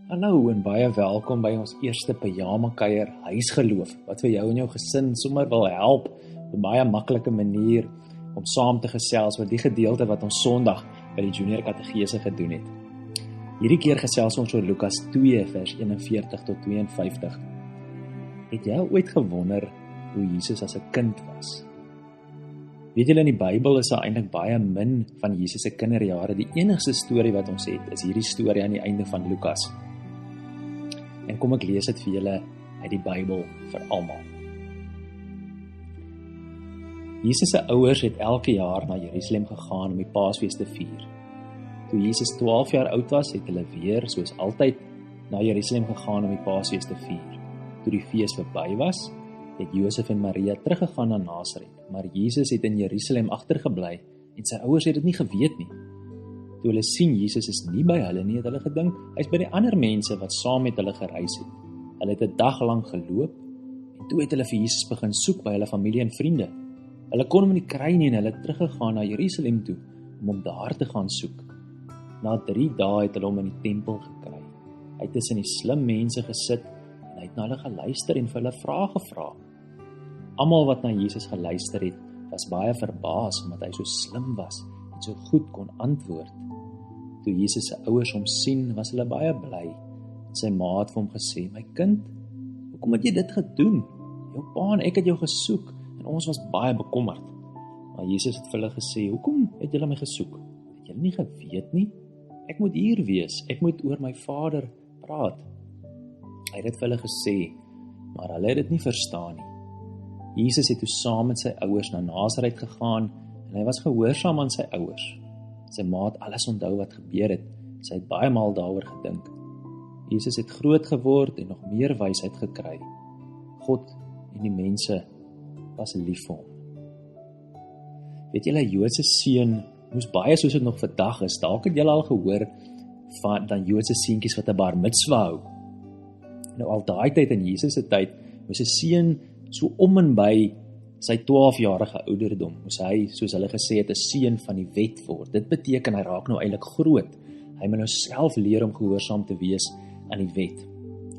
Hallo en baie welkom by ons eerste pyjama kuier huisgeloof, wat vir jou en jou gesin sommer wil help op 'n baie maklike manier om saam te gesels oor die gedeelte wat ons Sondag by die junior kategese gedoen het. Hierdie keer gesels ons oor Lukas 2 vers 41 tot 52. Het jy ooit gewonder hoe Jesus as 'n kind was? Weet julle, in die Bybel is daar eintlik baie min van Jesus se kinderjare. Die enigste storie wat ons het, is hierdie storie aan die einde van Lukas. En kom ek lees dit vir julle uit die Bybel vir almal. Jesus se ouers het elke jaar na Jerusalem gegaan om die Paasfees te vier. Toe Jesus 12 jaar oud was, het hulle weer, soos altyd, na Jerusalem gegaan om die Paasfees te vier. Toe die fees verby was, het Josef en Maria teruggegaan na Nasaret, maar Jesus het in Jerusalem agtergebly en sy ouers het dit nie geweet nie. Toe hulle sien Jesus is nie by hulle nie, het hulle gedink hy's by die ander mense wat saam met hulle gereis het. Hulle het 'n dag lank geloop en toe het hulle vir Jesus begin soek by hulle familie en vriende. Hulle kon hom nie kry nie en hulle het teruggegaan na Jerusalem toe om hom daar te gaan soek. Na 3 dae het hulle hom in die tempel gekry. Hy het tussen die slim mense gesit en hy het na hulle geluister en vir hulle vrae gevra. Almal wat na Jesus geluister het, was baie verbaas omdat hy so slim was en so goed kon antwoord. Toe Jesus se ouers hom sien, was hulle baie bly. En sy ma het vir hom gesê, "My kind, hoekom het jy dit gedoen? Jou pa en ek het jou gesoek en ons was baie bekommerd." Maar Jesus het vir hulle gesê, "Hoekom het julle my gesoek? Het julle nie geweet nie? Ek moet hier wees, ek moet oor my Vader praat." Hy het dit vir hulle gesê, maar hulle het dit nie verstaan nie. Jesus het toe saam met sy ouers na Nasaret gegaan en hy was gehoorsaam aan sy ouers. Sy ma het alles onthou wat gebeur het. Sy het baie maal daaroor gedink. Jesus het groot geword en nog meer wysheid gekry. God en die mense was lief vir hom. Weet julle, 'n Joodse seun moes baie, soos dit nog vandag is. Dalk het julle al gehoor van dan Joodse seentjies wat 'n bar mitzwa hou. Nou al daai tyd in Jesus se tyd moes 'n seun so om en by sy 12-jarige ouderdom, moes hy, soos hulle gesê het, 'n seun van die wet word. Dit beteken hy raak nou eintlik groot. Hy moet nou self leer om gehoorsaam te wees aan die wet.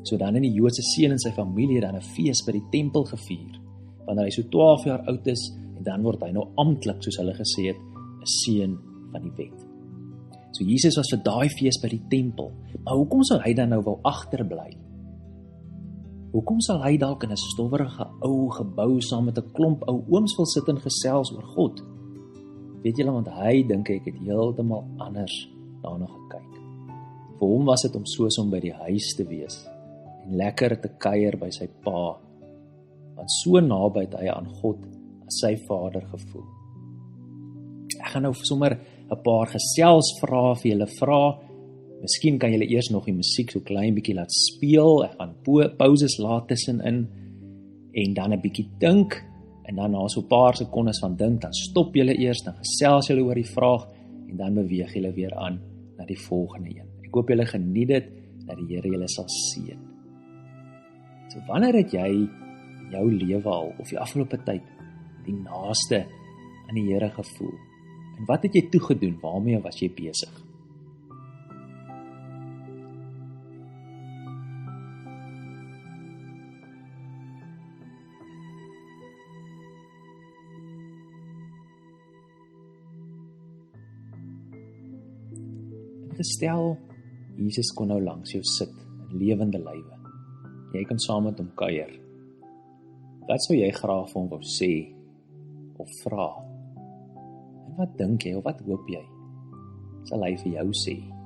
So dan in die Joodse seun en sy familie dan 'n fees by die tempel gevier, wanneer hy so 12 jaar oud is, en dan word hy nou amptelik, soos hulle gesê het, 'n seun van die wet. So Jesus was vir daai fees by die tempel, maar hoekom sal hy dan nou wou agterbly? Hoekom sal hy dalk in 'n stowwerige ou gebou saam met 'n klomp ou ooms wil sit en gesels oor God? Weet julle, want hy dink ek het heeltemal anders daarna gekyk. Vir hom was dit om soos om by die huis te wees en lekker te kuier by sy pa, want so naby het hy aan God as sy Vader gevoel. Ek gaan nou sommer 'n paar geselsvrae vir julle vra. Miskien kan julle eers nog die musiek so klein bietjie laat speel. Ek gaan pauses laat tussenin en dan 'n bietjie dink, en dan na so 'n paar sekondes van dink, dan stop julle eers, dan gesels julle oor die vraag en dan beweeg julle weer aan na die volgende een. Ek hoop julle geniet dit, dat die Here julle sal seën. So wanneer het jy in jou lewe al of die afgelope tyd die naaste aan die Here gevoel? En wat het jy toegedoen? Waarmee was jy besig? Gestel, Jesus kon nou langs jou sit in lewende lywe. Jy kan saam met hom kuier. Wat sou jy graag vir hom wou sê of vra? En wat dink jy of wat hoop jy sal hy vir jou sê?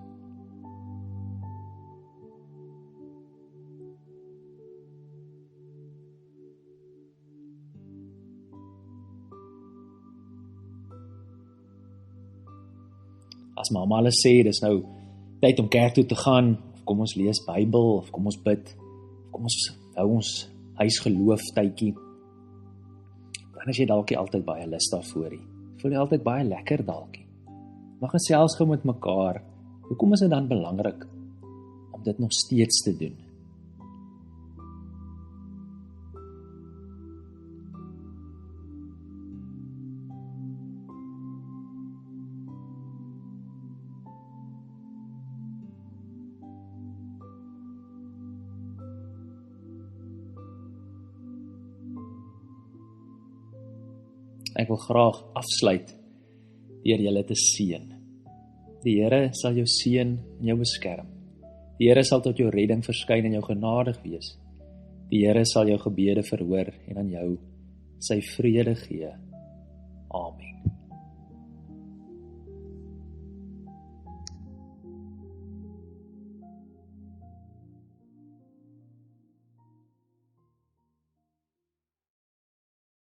As mamma hulle sê, dis nou tyd om kerk toe te gaan, of kom ons lees Bybel, of kom ons bid, of kom ons hou ons huisgeloof tydjie, dan is jy dalk nie altyd baie lus daarvoor nie. Voel jy altyd baie lekker dalk nie. Maar gesels gou met mekaar, hoekom is dit dan belangrik om dit nog steeds te doen? Ek wil graag afsluit deur julle te seën. Die Here sal jou seën en jou beskerm. Die Here sal tot jou redding verskyn en jou genadig wees. Die Here sal jou gebede verhoor en aan jou sy vrede gee. Amen.